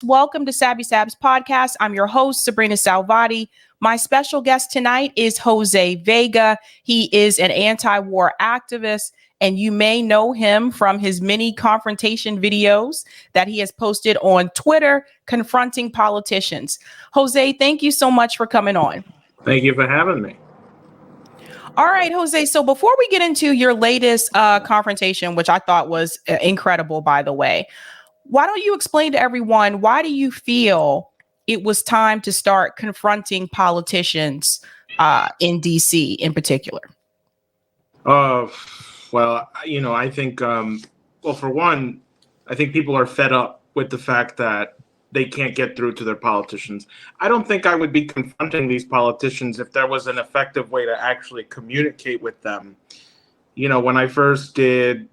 Welcome to Sabs podcast. I'm your host, sabrinasalvati. My special guest tonight is Jose Vega. He is an anti-war activist, and you may know him from his many confrontation videos that he has posted on Twitter confronting politicians. Jose, thank you so much for coming on. Thank you for having me. All right, Jose. So before we get into your latest confrontation, which I thought was incredible, by the way, why don't you explain to everyone, why do you feel it was time to start confronting politicians in DC in particular? Well, I think, for one, I think people are fed up with the fact that they can't get through to their politicians. I don't think I would be confronting these politicians if there was an effective way to actually communicate with them. You know, when I first did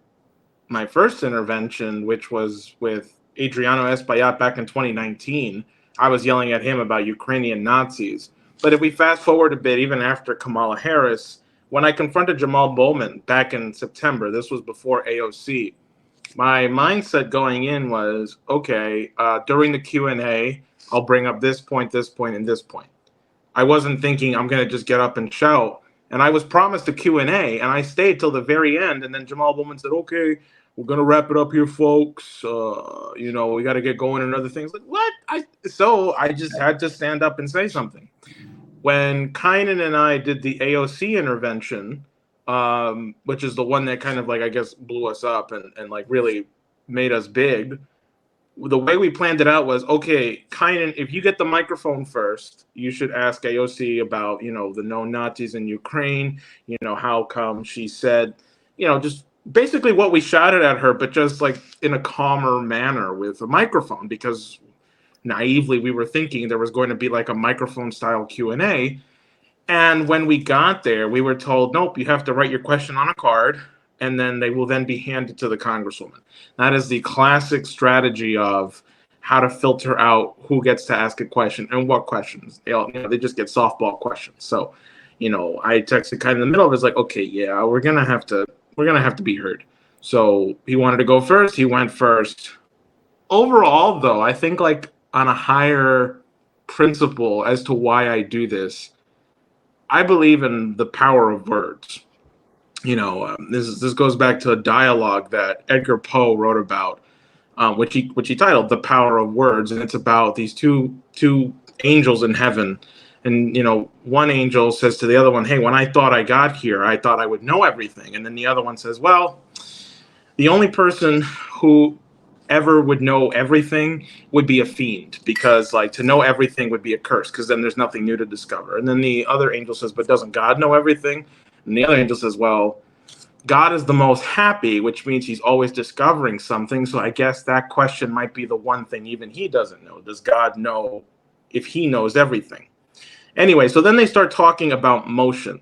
my first intervention, which was with Adriano Espaillat back in 2019, I was yelling at him about Ukrainian Nazis. But if we fast forward a bit, even after Kamala Harris, when I confronted Jamal Bowman back in September, this was before AOC, my mindset going in was, okay, during the Q&A, I'll bring up this point, and this point. I wasn't thinking I'm going to just get up and shout. And I was promised a Q&A, and I stayed till the very end. And then Jamal Bowman said, okay, we're going to wrap it up here, folks. We got to get going and other things. Like, what? So I just had to stand up and say something. When Kynan and I did the AOC intervention, which is the one that kind of like, I guess, blew us up and like really made us big, the way we planned it out was, okay, Kynan, if you get the microphone first, you should ask AOC about, the known Nazis in Ukraine, how come she said, just basically what we shouted at her, but just like in a calmer manner with a microphone, because naively we were thinking there was going to be like a microphone style Q&A. And when we got there, we were told, nope, you have to write your question on a card, and then they will then be handed to the congresswoman. That is the classic strategy of how to filter out who gets to ask a question and what questions. They just get softball questions. So, I texted kind of in the middle of it, like, okay, yeah, we're gonna have to be heard. So he wanted to go first. He went first. Overall, though, I think like on a higher principle as to why I do this, I believe in the power of words. This goes back to a dialogue that Edgar Poe wrote about, which he titled "The Power of Words," and it's about these two angels in heaven. And one angel says to the other one, "Hey, when I thought I got here, I thought I would know everything." And then the other one says, "Well, the only person who ever would know everything would be a fiend, because like to know everything would be a curse, because then there's nothing new to discover." And then the other angel says, "But doesn't God know everything?" And the other angel says, "Well, God is the most happy, which means he's always discovering something. So I guess that question might be the one thing even he doesn't know. Does God know if he knows everything?" Anyway, so then they start talking about motion.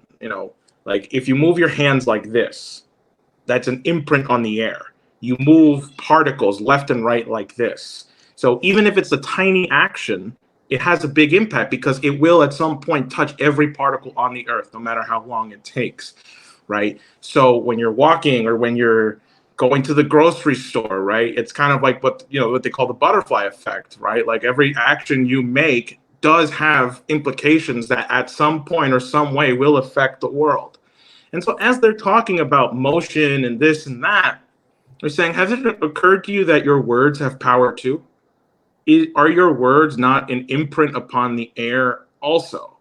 Like if you move your hands like this, that's an imprint on the air. You move particles left and right like this. So even if it's a tiny action, it has a big impact, because it will at some point touch every particle on the earth, no matter how long it takes, right? So when you're walking or when you're going to the grocery store, right, it's kind of like what they call the butterfly effect, right? Like every action you make does have implications that at some point or some way will affect the world. And so as they're talking about motion and this and that, they're saying, has it occurred to you that your words have power too? Are your words not an imprint upon the air also?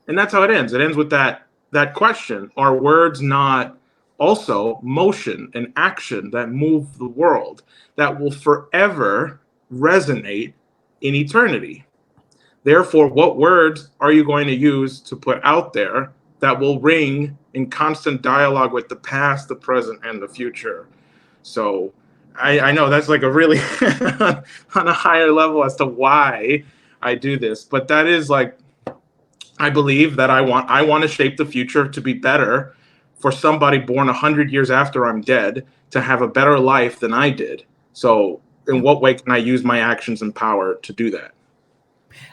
And that's how it ends. It ends with that question. Are words not also motion and action that move the world, that will forever resonate in eternity? Therefore, what words are you going to use to put out there that will ring in constant dialogue with the past, the present, and the future? So I know that's like a really on a higher level as to why I do this, but that is like, I believe that I want to shape the future to be better for somebody born 100 years after I'm dead to have a better life than I did. So in what way can I use my actions and power to do that?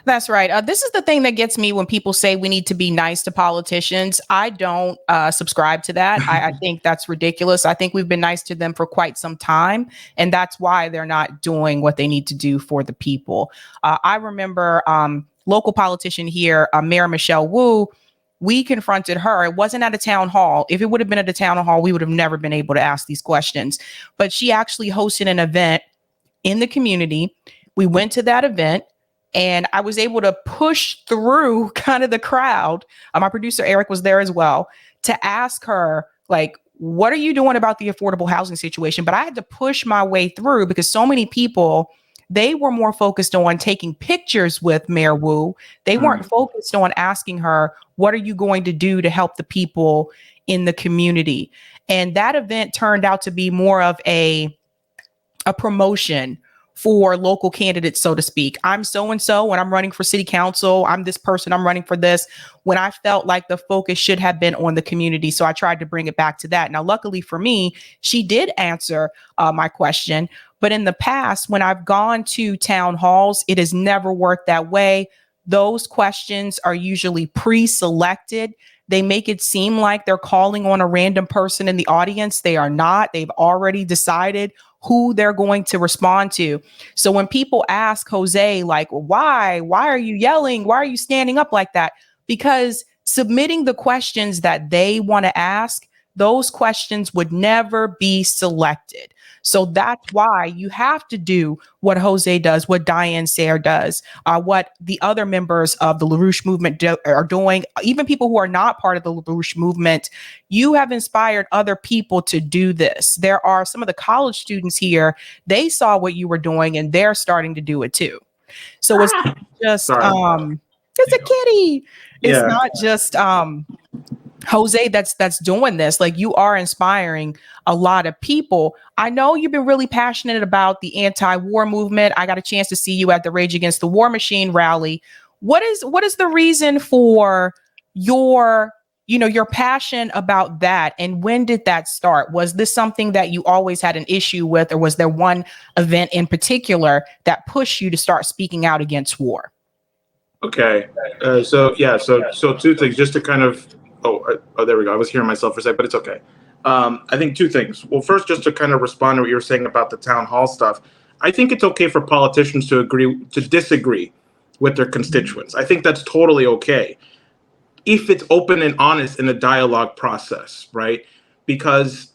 That's right. This is the thing that gets me when people say we need to be nice to politicians. I don't subscribe to that. I think that's ridiculous. I think we've been nice to them for quite some time, and that's why they're not doing what they need to do for the people. I remember local politician here, Mayor Michelle Wu. We confronted her. It wasn't at a town hall. If it would have been at a town hall, we would have never been able to ask these questions. But she actually hosted an event in the community. We went to that event and I was able to push through kind of the crowd. My producer, Eric, was there as well to ask her, like, what are you doing about the affordable housing situation? But I had to push my way through because so many people, they were more focused on taking pictures with Mayor Wu. They weren't focused on asking her, what are you going to do to help the people in the community? And that event turned out to be more of a promotion for local candidates, so to speak. I'm so-and-so when I'm running for city council. I'm this person, I'm running for this, when I felt like the focus should have been on the community. So I tried to bring it back to that. Now, luckily for me, she did answer my question. But in the past, when I've gone to town halls, it has never worked that way. Those questions are usually pre-selected. They make it seem like they're calling on a random person in the audience. They are not. They've already decided who they're going to respond to. So when people ask Jose, like, why are you yelling? Why are you standing up like that? Because submitting the questions that they want to ask, those questions would never be selected. So that's why you have to do what Jose does, what Diane Sayre does, what the other members of the LaRouche movement are doing, even people who are not part of the LaRouche movement. You have inspired other people to do this. There are some of the college students here, they saw what you were doing and they're starting to do it too. So it's just, it's a kitty. It's not just, Jose that's doing this. Like, you are inspiring a lot of people. I know you've been really passionate about the anti-war movement. I got a chance to see you at the Rage Against the War Machine rally. What is the reason for your passion about that? And when did that start? Was this something that you always had an issue with, or was there one event in particular that pushed you to start speaking out against war? Okay. So two things just to kind of, there we go. I was hearing myself for a second, but it's okay. I think two things. Well, first, just to kind of respond to what you were saying about the town hall stuff, I think it's okay for politicians to disagree with their constituents. I think that's totally okay if it's open and honest in the dialogue process, right? Because,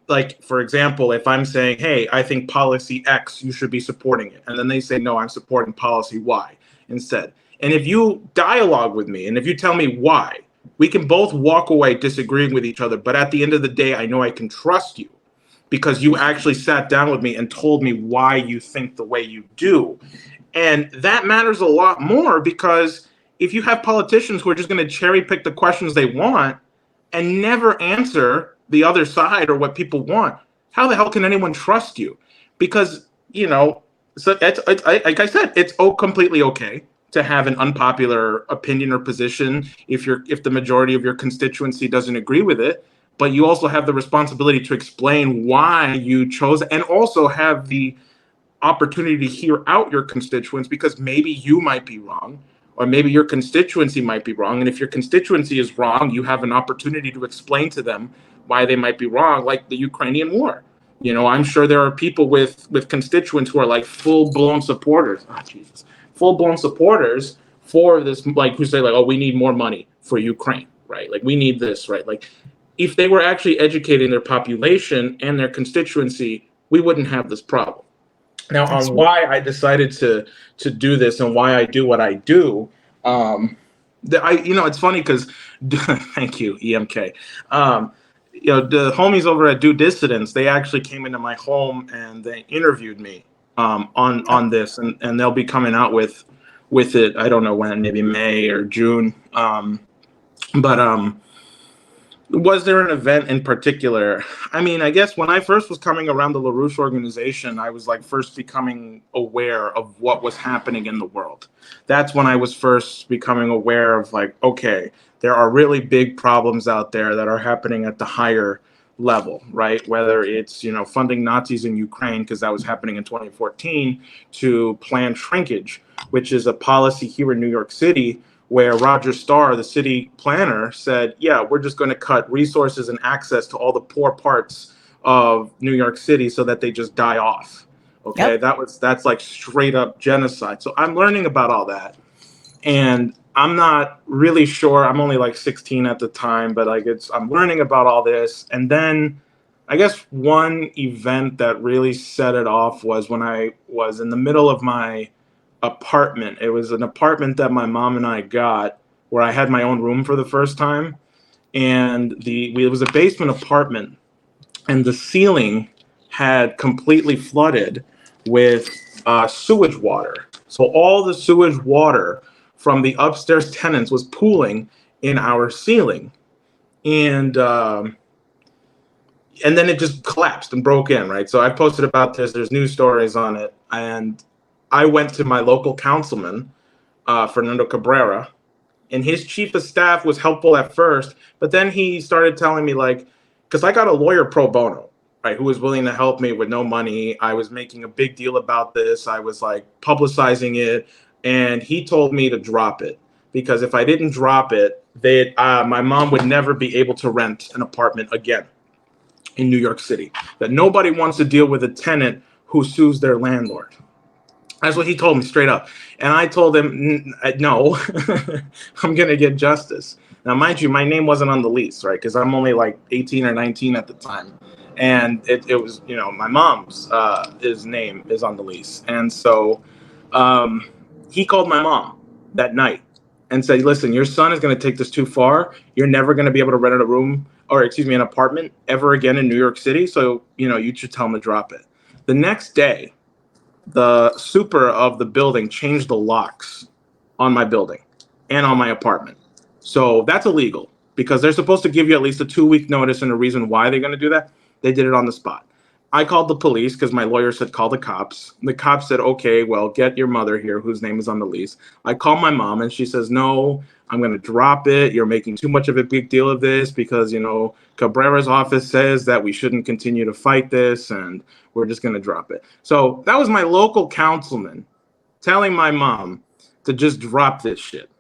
like, for example, if I'm saying, hey, I think policy X, you should be supporting it. And then they say, no, I'm supporting policy Y instead. And if you dialogue with me and if you tell me why, we can both walk away disagreeing with each other. But at the end of the day, I know I can trust you because you actually sat down with me and told me why you think the way you do. And that matters a lot more, because if you have politicians who are just going to cherry pick the questions they want and never answer the other side or what people want, how the hell can anyone trust you? Because, so it's like I said, it's completely okay to have an unpopular opinion or position if the majority of your constituency doesn't agree with it, but you also have the responsibility to explain why you chose, and also have the opportunity to hear out your constituents, because maybe you might be wrong, or maybe your constituency might be wrong. And if your constituency is wrong, you have an opportunity to explain to them why they might be wrong, like the Ukrainian war. I'm sure there are people with constituents who are like full-blown supporters. Oh, Jesus. Full-blown supporters for this, like, who say, like, oh, we need more money for Ukraine, right? Like, we need this, right? Like, if they were actually educating their population and their constituency, we wouldn't have this problem. Now, on why I decided to do this and why I do what I do, it's funny because, thank you, EMK. The homies over at Diva'sDoodles, they actually came into my home and they interviewed me on this, and they'll be coming out with it. I don't know when, maybe May or June. Was there an event in particular? I mean, I guess when I first was coming around the LaRouche organization, I was like first becoming aware of what was happening in the world. That's when I was first becoming aware of, like, okay, there are really big problems out there that are happening at the higher level, right? Whether it's, funding Nazis in Ukraine, because that was happening in 2014, to planned shrinkage, which is a policy here in New York City where Roger Starr, the city planner, said, yeah, we're just going to cut resources and access to all the poor parts of New York City so that they just die off. Okay, Yep. that's like straight up genocide. So I'm learning about all that. And I'm not really sure. I'm only like 16 at the time, but I'm learning about all this. And then I guess one event that really set it off was when I was in the middle of my apartment. It was an apartment that my mom and I got where I had my own room for the first time. And it was a basement apartment, and the ceiling had completely flooded with sewage water. So all the sewage water from the upstairs tenants was pooling in our ceiling, and then it just collapsed and broke in. Right. So I posted about this. There's news stories on it, and I went to my local councilman, Fernando Cabrera, and his chief of staff was helpful at first, but then he started telling me, like, because I got a lawyer pro bono, right, who was willing to help me with no money. I was making a big deal about this. I was like publicizing it, and he told me to drop it because if I didn't drop it, my mom would never be able to rent an apartment again in New York City. That nobody wants to deal with a tenant who sues their landlord. That's what he told me straight up. And I told him, no, I'm going to get justice. Now, mind you, my name wasn't on the lease, right? Because I'm only like 18 or 19 at the time. And it was, my mom's his name is on the lease. And so he called my mom that night and said, listen, your son is going to take this too far. You're never going to be able to rent an apartment ever again in New York City. So, you should tell him to drop it. The next day, the super of the building changed the locks on my building and on my apartment. So that's illegal because they're supposed to give you at least a 2-week notice and a reason why they're going to do that. They did it on the spot. I called the police because my lawyer said, call the cops. The cops said, okay, well, get your mother here, whose name is on the lease. I called my mom and she says, no, I'm going to drop it. You're making too much of a big deal of this because, Cabrera's office says that we shouldn't continue to fight this and we're just going to drop it. So that was my local councilman telling my mom to just drop this shit.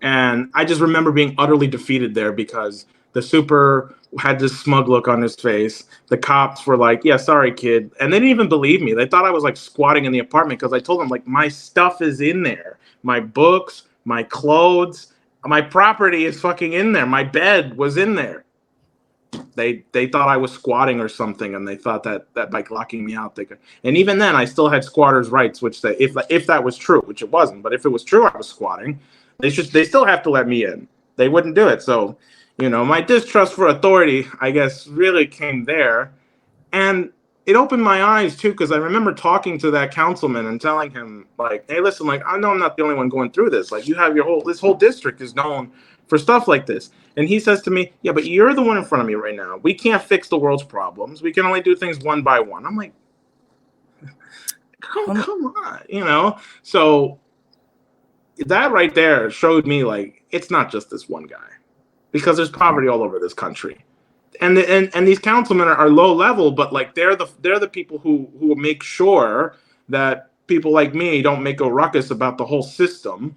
And I just remember being utterly defeated there because the super had this smug look on his face. The cops were like, yeah, sorry, kid. And they didn't even believe me. They thought I was like squatting in the apartment because I told them like my stuff is in there. My books, my clothes, my property is fucking in there. My bed was in there. They thought I was squatting or something, and they thought that by locking me out, they could. And even then, I still had squatters' rights, which if that was true, which it wasn't, but if it was true, I was squatting. They still have to let me in. They wouldn't do it. So, my distrust for authority, I guess, really came there, and it opened my eyes too, because I remember talking to that councilman and telling him, like, hey, listen, like, I know I'm not the only one going through this. Like, you have this whole district is known for stuff like this. And he says to me, yeah, but you're the one in front of me right now. We can't fix the world's problems. We can only do things one by one. I'm like, come on, So that right there showed me, like, it's not just this one guy, because there's poverty all over this country. And these councilmen are low level, but like they're the people who make sure that people like me don't make a ruckus about the whole system.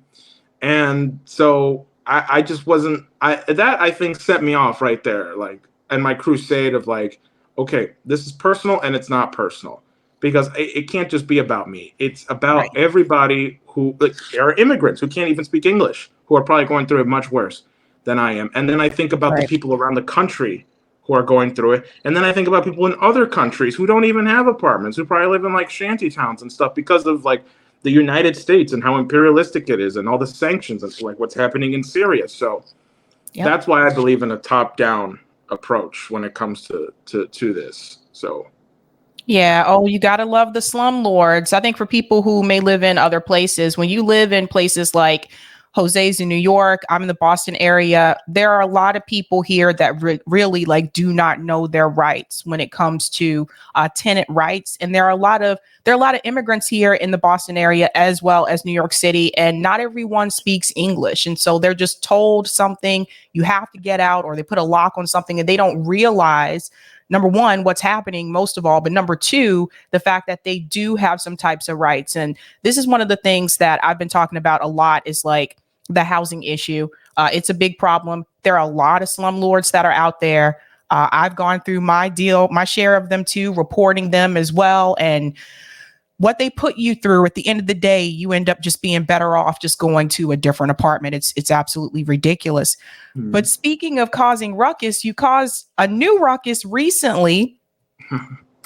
And so I just wasn't. I think set me off right there, like, and my crusade of like, okay, this is personal and it's not personal, because it can't just be about me. It's about everybody who are immigrants who can't even speak English, who are probably going through it much worse than I am. And then I think about the people around the country who are going through it. And then I think about people in other countries who don't even have apartments, who probably live in like shanty towns and stuff because of like the United States and how imperialistic it is and all the sanctions and like what's happening in Syria. So that's why I believe in a top-down approach when it comes to this. So yeah. Oh, you got to love the slumlords. I think for people who may live in other places, when you live in places like Jose's in New York. I'm in the Boston area. There are a lot of people here that really like do not know their rights when it comes to tenant rights. And there are a lot of immigrants here in the Boston area as well as New York City, and not everyone speaks English. And so they're just told something, you have to get out, or they put a lock on something and they don't realize, number one, what's happening most of all, but number two, the fact that they do have some types of rights. And this is one of the things that I've been talking about a lot, is like the housing issue. It's a big problem. There are a lot of slumlords that are out there. I've gone through my share of them too, reporting them as well. And what they put you through, at the end of the day, you end up just being better off just going to a different apartment. It's absolutely ridiculous. Mm. But speaking of causing ruckus, you caused a new ruckus recently.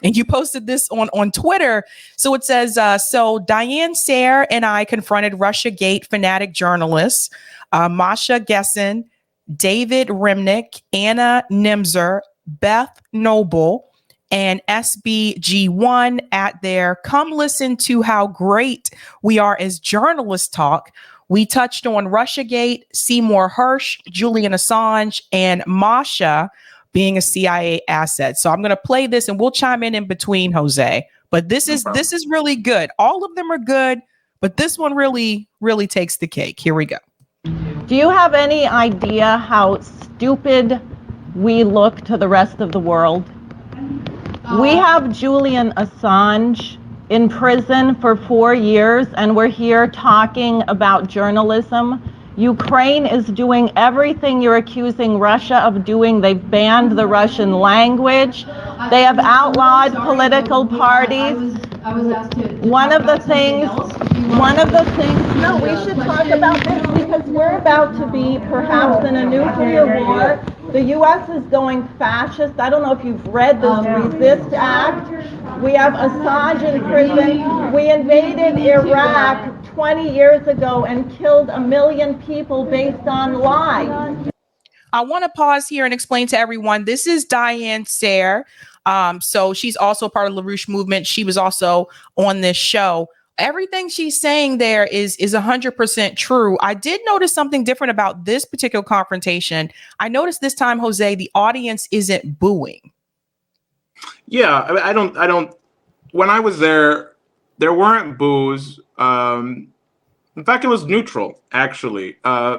And you posted this on Twitter. So it says, so Diane Sayre and I confronted Russiagate fanatic journalists, Masha Gessen, David Remnick, Anna Nimzer, Beth Noble, and SBG1 at their Come Listen to How Great We Are as Journalists talk. We touched on Russiagate, Seymour Hersh, Julian Assange, and Masha being a CIA asset. So I'm going to play this and we'll chime in between, Jose. But this is really good. All of them are good, but this one really takes the cake. Here we go. Do you have any idea how stupid we look to the rest of the world? We have Julian Assange in prison for 4 years, and we're here talking about journalism. Ukraine is doing everything you're accusing Russia of doing. They've banned the Russian language. They have outlawed political parties. One of the things, no, we should talk about this because we're about to be perhaps in a nuclear war. The U.S. is going fascist. I don't know if you've read this Resist Act. We have Assange in prison. We invaded Iraq 20 years ago and killed 1 million people based on lies. I want to pause here and explain to everyone, this is Diane Sayre. So she's also part of the LaRouche movement. She was also on this show. Everything she's saying there is 100% true. I did notice something different about this particular confrontation. I noticed this time, Jose, the audience isn't booing. Yeah, I don't. When I was there weren't boos. In fact, it was neutral, actually,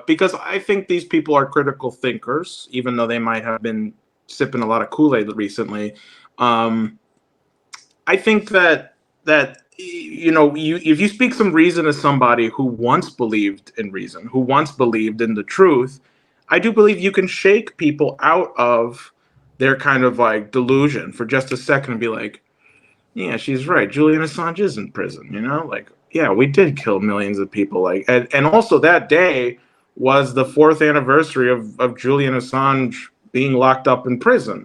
because I think these people are critical thinkers, even though they might have been sipping a lot of Kool-Aid recently. I think that if you speak some reason to somebody who once believed in reason, who once believed in the truth, I do believe you can shake people out of their kind of like delusion for just a second and be like, yeah, she's right. Julian Assange is in prison, like, yeah, we did kill millions of people. Like, and also that day was the 4th anniversary of Julian Assange being locked up in prison,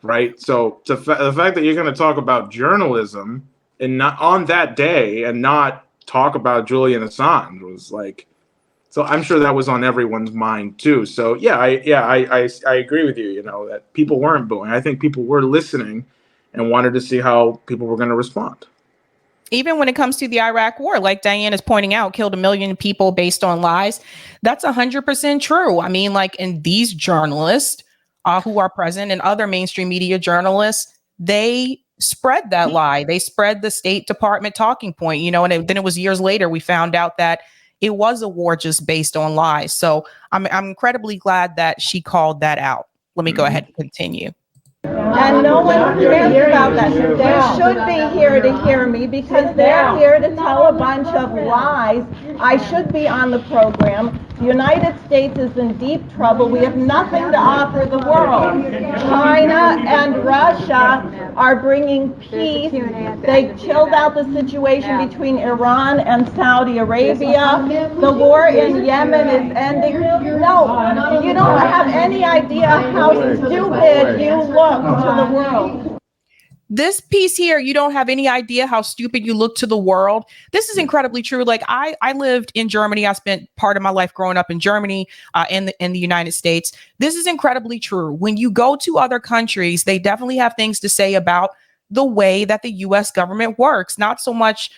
right? So the fact that you're going to talk about journalism and not on that day and not talk about Julian Assange was like, so I'm sure that was on everyone's mind too. So yeah, I agree with you, that people weren't booing. I think people were listening and wanted to see how people were going to respond. Even when it comes to the Iraq war, like Diane is pointing out, killed 1 million people based on lies. That's 100% true. I mean, like, in these journalists who are present and other mainstream media journalists, they spread that lie. They spread the State Department talking point, and then it was years later we found out that it was a war just based on lies. So I'm incredibly glad that she called that out. Let me go ahead and continue. And no one cares about that. They should be here to hear me because they're here to tell a bunch of lies. I should be on the program. The United States is in deep trouble. We have nothing to offer the world. China and Russia are bringing peace. They chilled out the situation between Iran and Saudi Arabia. The war in Yemen is ending. No, you don't have any idea how stupid you look to the world. This piece here, you don't have any idea how stupid you look to the world. This is incredibly true. Like, I lived in Germany. I spent part of my life growing up in Germany, in the United States. This is incredibly true. When you go to other countries, they definitely have things to say about the way that the U.S. government works. Not so much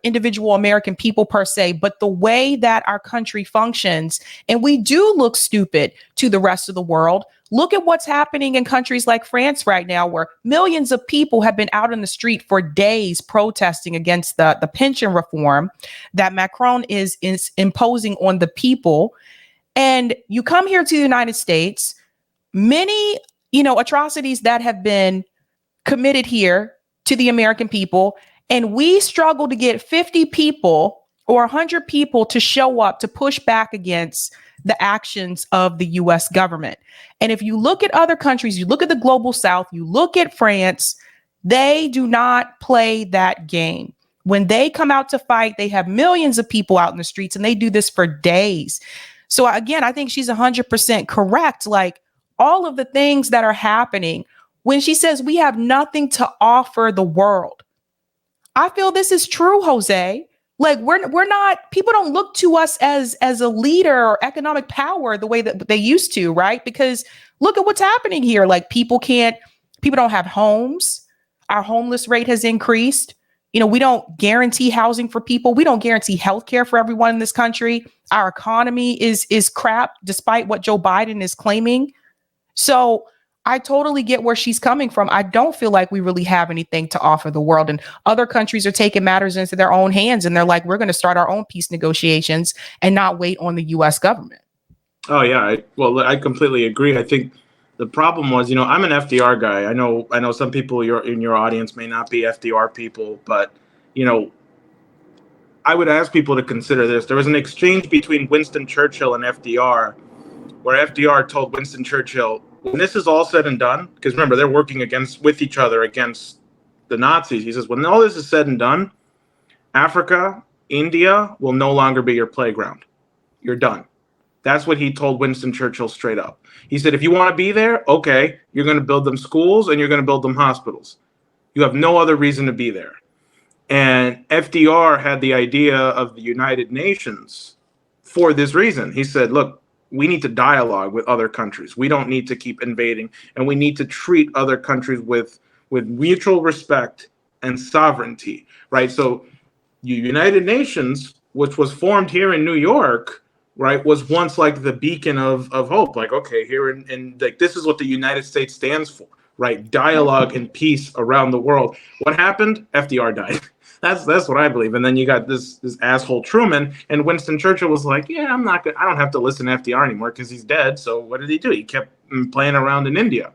individual American people per se, but the way that our country functions. And we do look stupid to the rest of the world. Look at what's happening in countries like France right now, where millions of people have been out in the street for days protesting against the pension reform that Macron is imposing on the people. And you come here to the United States, many, atrocities that have been committed here to the American people, and we struggle to get 50 people or 100 people to show up to push back against the actions of the US government. And if you look at other countries, you look at the global South, you look at France, they do not play that game. When they come out to fight, they have millions of people out in the streets, and they do this for days. So again, I think she's 100% correct. Like, all of the things that are happening, when she says we have nothing to offer the world, I feel this is true, Jose. Like, we're not, people don't look to us as a leader or economic power the way that they used to, right? Because look at what's happening here. Like, people don't have homes. Our homeless rate has increased. We don't guarantee housing for people. We don't guarantee healthcare for everyone in this country. Our economy is crap, despite what Joe Biden is claiming. So I totally get where she's coming from. I don't feel like we really have anything to offer the world. And other countries are taking matters into their own hands. And they're like, we're going to start our own peace negotiations and not wait on the US government. Oh, yeah. I completely agree. I think the problem was, I'm an FDR guy. I know some people in your audience may not be FDR people, but, I would ask people to consider this. There was an exchange between Winston Churchill and FDR, where FDR told Winston Churchill, when this is all said and done, because remember, they're working with each other against the Nazis. He says, when all this is said and done, Africa, India will no longer be your playground. You're done. That's what he told Winston Churchill straight up. He said, if you want to be there, okay, you're going to build them schools and you're going to build them hospitals. You have no other reason to be there. And FDR had the idea of the United Nations for this reason. He said, look, we need to dialogue with other countries. We don't need to keep invading, and we need to treat other countries with mutual respect and sovereignty, right? So United Nations, which was formed here in New York, right, was once like the beacon of hope. Like, okay, here in like, this is what the United States stands for, right? Dialogue and peace around the world. What happened? FDR died. That's what I believe. And then you got this asshole Truman, and Winston Churchill was like, yeah, I don't have to listen to FDR anymore because he's dead. So what did he do? He kept playing around in India.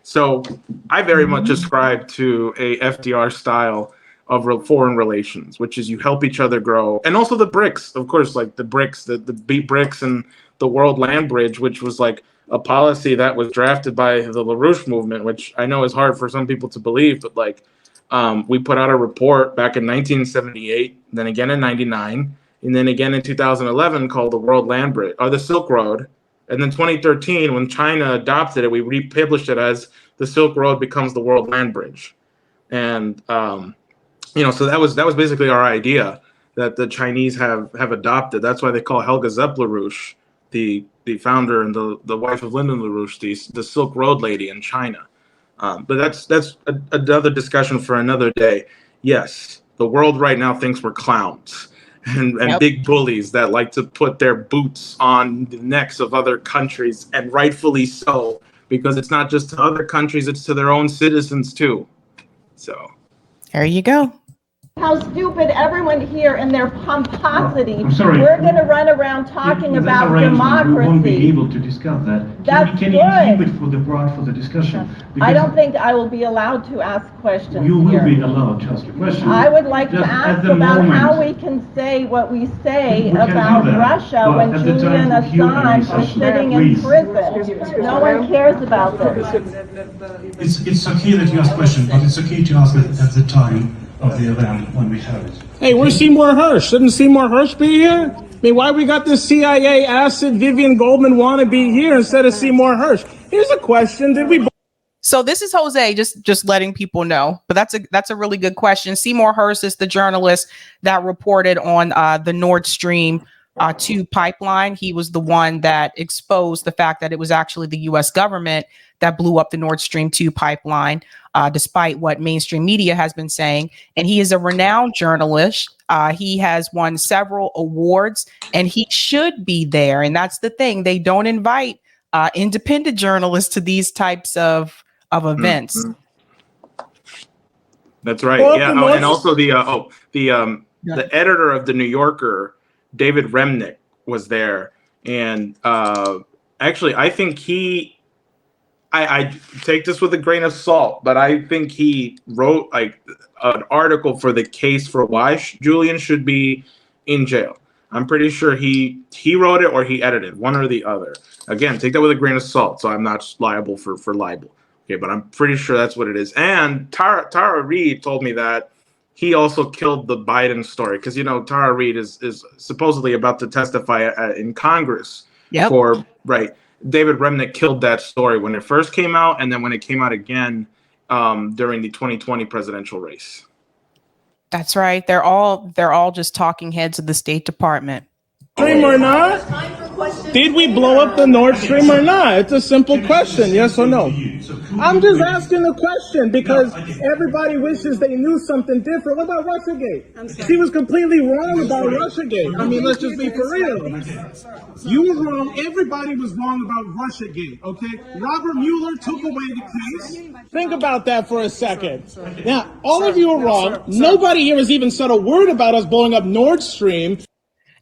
So I very much ascribe to a FDR style of foreign relations, which is you help each other grow. And also the BRICS, of course, like the BRICS, the BRICS and the World Land Bridge, which was like a policy that was drafted by the LaRouche movement, which I know is hard for some people to believe, but like, we put out a report back in 1978, then again in 99, and then again in 2011 called the World Land Bridge, or the Silk Road. And then 2013, when China adopted it, we republished it as the Silk Road becomes the World Land Bridge. And, so that was basically our idea that the Chinese have adopted. That's why they call Helga Zepp LaRouche, the founder and the wife of Lyndon LaRouche, the Silk Road lady in China. But that's another discussion for another day. Yes, the world right now thinks we're clowns and yep, big bullies that like to put their boots on the necks of other countries, and rightfully so, because it's not just to other countries, it's to their own citizens too. So there you go. How stupid everyone here in their pomposity. I'm sorry. We're going to run around talking about democracy. We won't be able to discuss that. Can you keep it for the discussion? I don't think I will be allowed to ask questions. You will be allowed to ask a question. I would like to ask about how we can say what we say about Russia when Julian Assange is sitting in prison. No one cares about this. It's okay that you ask questions, but it's okay to ask it at the time of the event when we have it. Hey, where's Seymour Hersh? Shouldn't Seymour Hersh be here? I mean, why we got this CIA acid Vivian Goldman wannabe here instead of Seymour Hersh? Here's a question: did we? So this is Jose, just letting people know. But that's a really good question. Seymour Hersh is the journalist that reported on the Nord Stream 2 pipeline. He was the one that exposed the fact that it was actually the U.S. government that blew up the Nord Stream 2 pipeline. despite what mainstream media has been saying. And he is a renowned journalist. He has won several awards, and he should be there. And that's the thing. They don't invite independent journalists to these types of events. Mm-hmm. That's right. Yeah. Oh, and also the editor of the New Yorker, David Remnick, was there. And actually, I think I take this with a grain of salt, but I think he wrote like an article for the case for why Julian should be in jail. I'm pretty sure he wrote it or he edited, one or the other. Again, take that with a grain of salt, so I'm not liable for libel. Okay, but I'm pretty sure that's what it is. And Tara Reid told me that he also killed the Biden story because, Tara Reid is supposedly about to testify in Congress for, right. David Remnick killed that story when it first came out, and then when it came out again during the 2020 presidential race. That's right. They're all just talking heads of the State Department. Stream or not? Did we blow up the Nord Stream or not? It's a simple question, yes or no. I'm just asking a question because everybody wishes they knew something different. What about Russiagate? She was completely wrong about Russiagate. I mean, let's just be for real. You were wrong. Everybody was wrong about Russiagate, okay? Robert Mueller took away the case. Think about that for a second. Now, all of you are wrong. Nobody here has even said a word about us blowing up Nord Stream.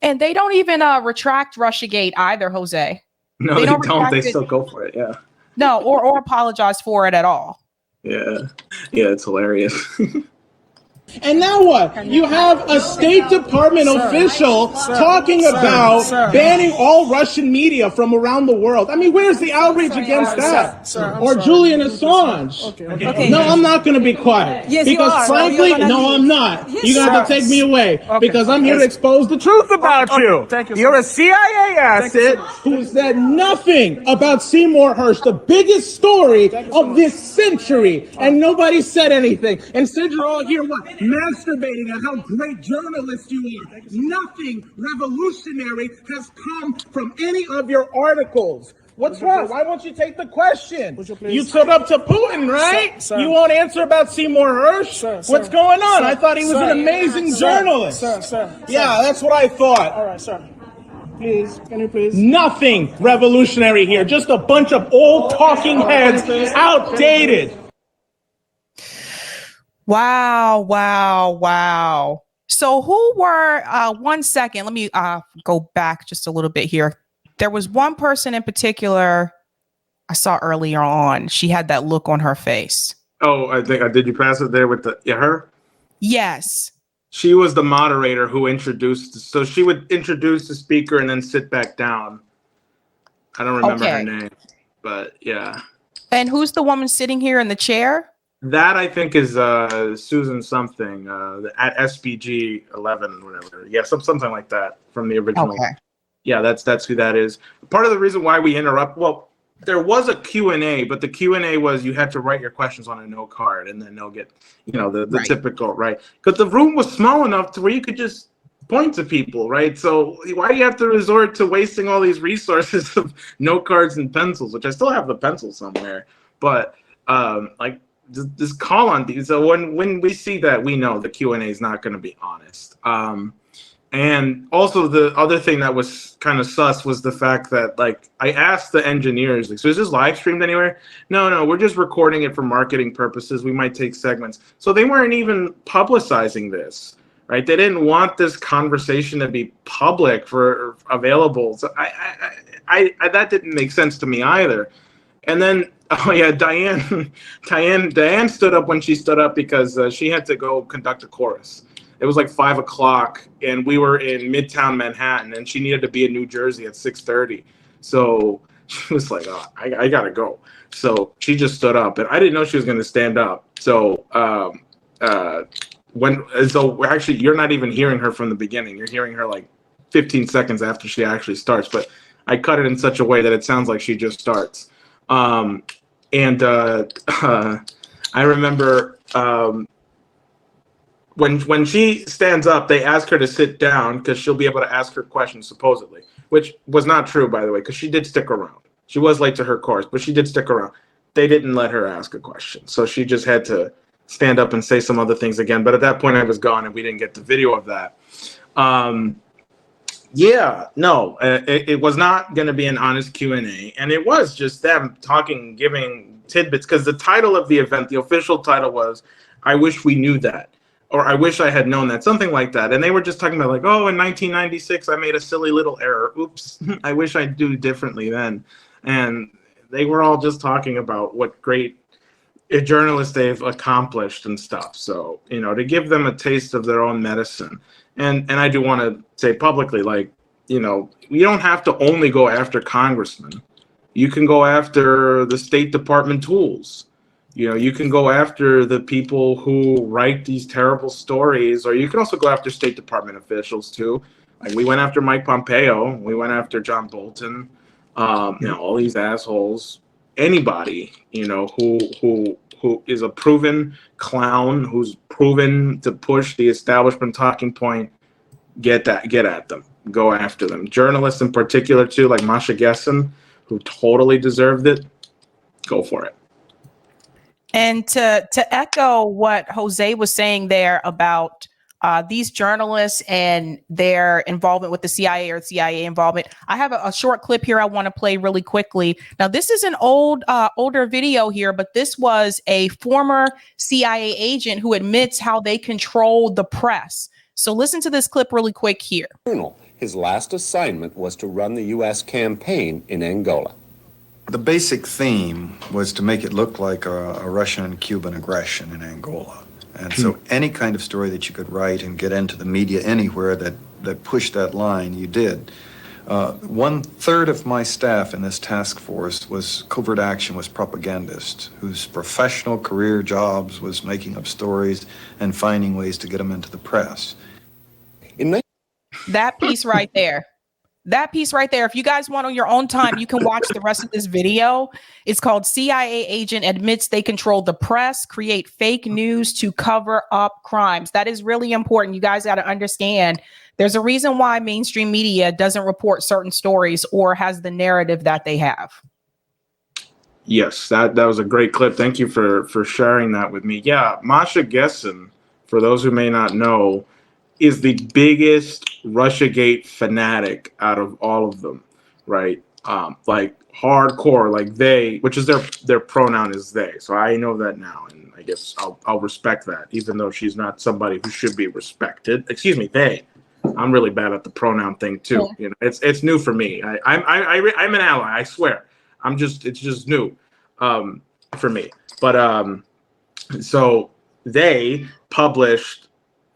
And they don't even retract Russiagate either, Jose. No, they don't. They still go for it, yeah. No, or apologize for it at all. Yeah, it's hilarious. And now what? You have a State Department official talking about banning all Russian media from around the world. I mean, where's the outrage against that? Or Julian Assange? Okay. No, I'm not going to be quiet. Yes, because frankly, no, I'm not. You got to take me away because I'm here to expose the truth about you. You're a CIA asset who said nothing about Seymour Hersh, the biggest story of this century, and nobody said anything. Instead, you're all here, what? Masturbating at how great journalists you are. Nothing revolutionary has come from any of your articles. What's wrong? Why won't you take the question? You stood up to Putin, right? You won't answer about Seymour Hersh? What's going on? I thought he was an amazing journalist. Yeah, that's what I thought. All right, sir. Please, can you please? Nothing revolutionary here. Just a bunch of old talking heads, outdated. Wow. So who were, 1 second, let me go back just a little bit here. There was one person in particular I saw earlier on. She had that look on her face. Oh, I think, did you pass it there with her? Yes. She was the moderator who introduced, so she would introduce the speaker and then sit back down. I don't remember her name, but yeah. And who's the woman sitting here in the chair? That I think is Susan something at SBG 11, whatever. Yeah, something like that from the original. Okay. Yeah, that's who that is. Part of the reason why we interrupt, well, there was a Q&A, but the Q&A was you had to write your questions on a note card, and then they'll get, the right. Typical, right? Because the room was small enough to where you could just point to people, right? So why do you have to resort to wasting all these resources of note cards and pencils, which I still have the pencil somewhere, but just call on these. So when we see that, we know the Q&A is not going to be honest. And also the other thing that was kind of sus was the fact that, I asked the engineers, so is this live streamed anywhere? No, we're just recording it for marketing purposes. We might take segments. So they weren't even publicizing this, right? They didn't want this conversation to be public for available. So I that didn't make sense to me either. And then, Diane stood up when she stood up because she had to go conduct a chorus. It was 5 o'clock, and we were in Midtown Manhattan, and she needed to be in New Jersey at 6:30. So she was like, "Oh, I gotta go." So she just stood up, and I didn't know she was going to stand up. So actually, you're not even hearing her from the beginning. You're hearing her 15 seconds after she actually starts. But I cut it in such a way that it sounds like she just starts. I remember. When she stands up, they ask her to sit down because she'll be able to ask her questions, supposedly, which was not true, by the way, because she did stick around. She was late to her course, but she did stick around. they didn't let her ask a question. So she just had to stand up and say some other things again. But at that point I was gone and we didn't get the video of that. It was not going to be an honest Q&A. And it was just them talking, giving tidbits, because the title of the event, the official title was, I wish we knew that, or I wish I had known that, something like that. And they were just talking about like, oh, in 1996, I made a silly little error. Oops, I wish I'd do differently then. And they were all just talking about what great journalists they've accomplished and stuff. So, to give them a taste of their own medicine. And I do want to say publicly, like, you don't have to only go after congressmen. You can go after the State Department tools. You can go after the people who write these terrible stories, or you can also go after State Department officials too. Like we went after Mike Pompeo, we went after John Bolton, all these assholes. Anybody, who is a proven clown, who's proven to push the establishment talking point, get at them, go after them. Journalists in particular too, like Masha Gessen, who totally deserved it, go for it. And to echo what Jose was saying there about these journalists and their involvement with the CIA or CIA involvement, I have a short clip here I want to play really quickly. Now, this is an older video here, but this was a former CIA agent who admits how they controlled the press. So listen to this clip really quick here. His last assignment was to run the U.S. campaign in Angola. The basic theme was to make it look like a Russian and Cuban aggression in Angola. And so any kind of story that you could write and get into the media anywhere that pushed that line, you did. 1/3 of my staff in this task force was covert action, was propagandists whose professional career jobs was making up stories and finding ways to get them into the press. That piece right there. That piece right there. If you guys want on your own time, you can watch the rest of this video. It's called CIA Agent Admits They Control the Press, Create Fake News to Cover Up Crimes. That is really important. You guys got to understand there's a reason why mainstream media doesn't report certain stories or has the narrative that they have. Yes, that was a great clip. Thank you for sharing that with me. Yeah, Masha Gessen, for those who may not know, is the biggest Russiagate fanatic out of all of them, right? Like hardcore, like they, which is their pronoun is they. So I know that now, and I guess I'll respect that, even though she's not somebody who should be respected. Excuse me, they. I'm really bad at the pronoun thing too. It's new for me. I'm an ally. I swear. It's just new for me. But so they published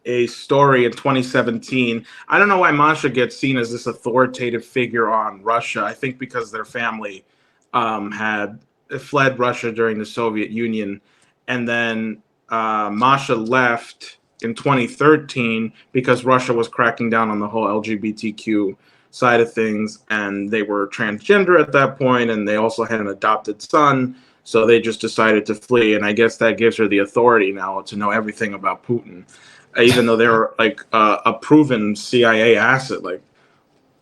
a story in 2017. I don't know why Masha gets seen as this authoritative figure on Russia. I think because their family had fled Russia during the Soviet Union. And then Masha left in 2013 because Russia was cracking down on the whole LGBTQ side of things. And they were transgender at that point, and they also had an adopted son. So they just decided to flee. And I guess that gives her the authority now to know everything about Putin. Even though they're like a proven CIA asset, like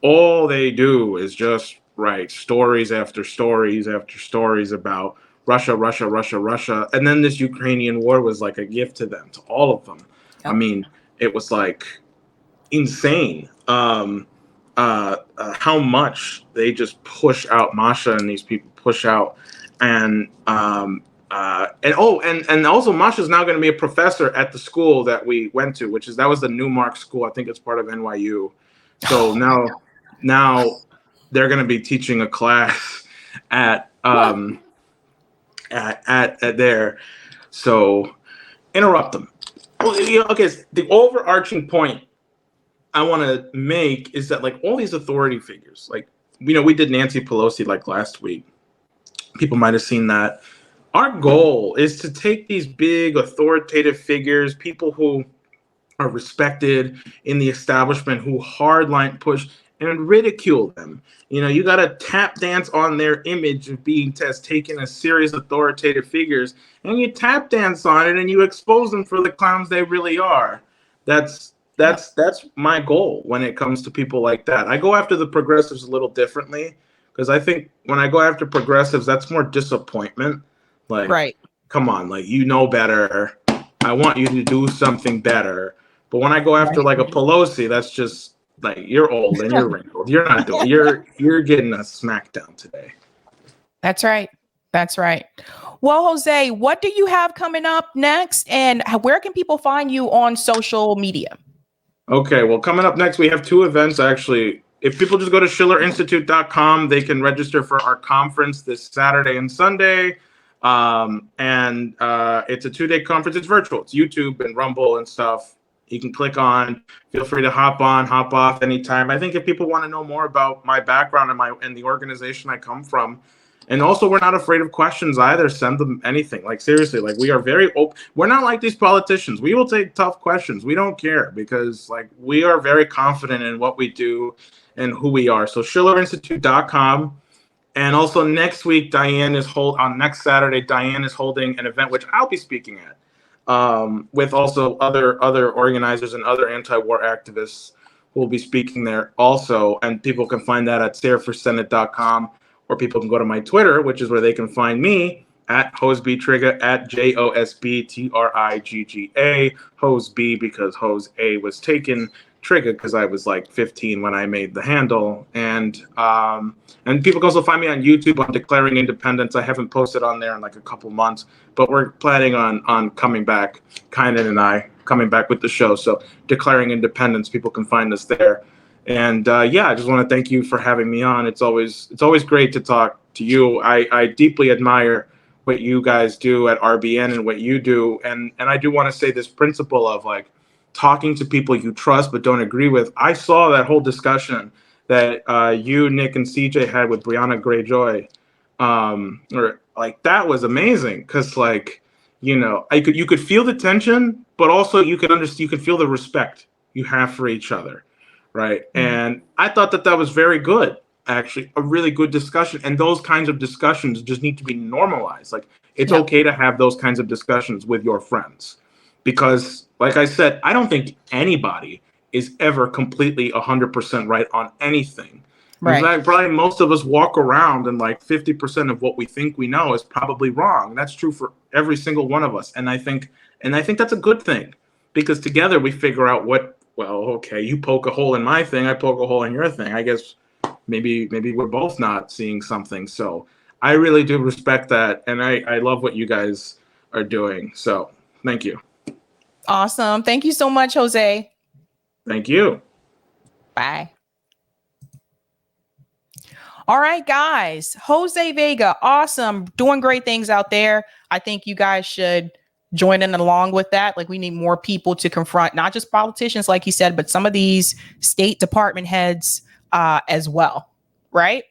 all they do is just write stories after stories after stories about Russia, Russia, Russia, Russia. And then this Ukrainian war was like a gift to them, to all of them. Yep. I mean, it was like insane how much they just push out Masha and these people push out. And also Masha's now going to be a professor at the school that we went to, that was the Newmark School. I think it's part of NYU. So now they're going to be teaching a class at there. So interrupt them. Okay. The overarching point I want to make is that like all these authority figures, like, we did Nancy Pelosi like last week. People might've seen that. Our goal is to take these big authoritative figures, people who are respected in the establishment, who hardline push, and ridicule them. You got to tap dance on their image of being taken as serious authoritative figures, and you tap dance on it and you expose them for the clowns they really are. That's my goal when it comes to people like that. I go after the progressives a little differently, because I think when I go after progressives, that's more disappointment. Like, right. come on, like, you know better. I want you to do something better. But when I go after like a Pelosi, that's just like, you're old and you're wrinkled. You're not doing. You're getting a smackdown today. That's right. That's right. Well, Jose, what do you have coming up next, and where can people find you on social media? Okay, well, coming up next, we have 2 events, actually. If people just go to schillerinstitute.com, they can register for our conference this Saturday and Sunday. And it's a 2-day conference. It's virtual. It's YouTube and Rumble and stuff. You can click on. Feel free to hop on, hop off anytime. I think if people want to know more about my background and the organization I come from, and also, we're not afraid of questions either. Send them anything. Like, seriously, like, we are very open. We're not like these politicians. We will take tough questions. We don't care because, like, we are very confident in what we do and who we are. So schillerinstitute.com. And also next week, next Saturday, Diane is holding an event, which I'll be speaking at, with also other organizers and other anti-war activists who will be speaking there also. And people can find that at sareforsenate.com. Or people can go to my Twitter, which is where they can find me at HoseBTrigga, at JOSBTRIGGA, Hoseb because Hose A was taken, Trigga because I was like 15 when I made the handle. And people can also find me on YouTube on Declaring Independence. I haven't posted on there in like a couple months, but we're planning on coming back, Kynan and I coming back with the show. So Declaring Independence, people can find us there. And I just want to thank you for having me on. It's always great to talk to you. I deeply admire what you guys do at RBN and what you do. And I do want to say this principle of like talking to people you trust but don't agree with. I saw that whole discussion that you, Nick, and CJ had with Brianna Greyjoy. Or like, that was amazing because, like, you know, you could feel the tension, but also you could feel the respect you have for each other. Right. Mm-hmm. And I thought that was very good, actually, a really good discussion. And those kinds of discussions just need to be normalized. Like, it's okay to have those kinds of discussions with your friends, because, like I said, I don't think anybody is ever completely 100% right on anything. Right. Probably most of us walk around and like 50% of what we think we know is probably wrong. That's true for every single one of us. And I think that's a good thing, because together we figure out okay, you poke a hole in my thing, I poke a hole in your thing. I guess maybe we're both not seeing something. So I really do respect that. And I love what you guys are doing. So thank you. Awesome. Thank you so much, Jose. Thank you. Bye. All right, guys. Jose Vega, awesome. Doing great things out there. I think you guys should join in along with that. Like, we need more people to confront not just politicians, like he said, but some of these state department heads as well. Right.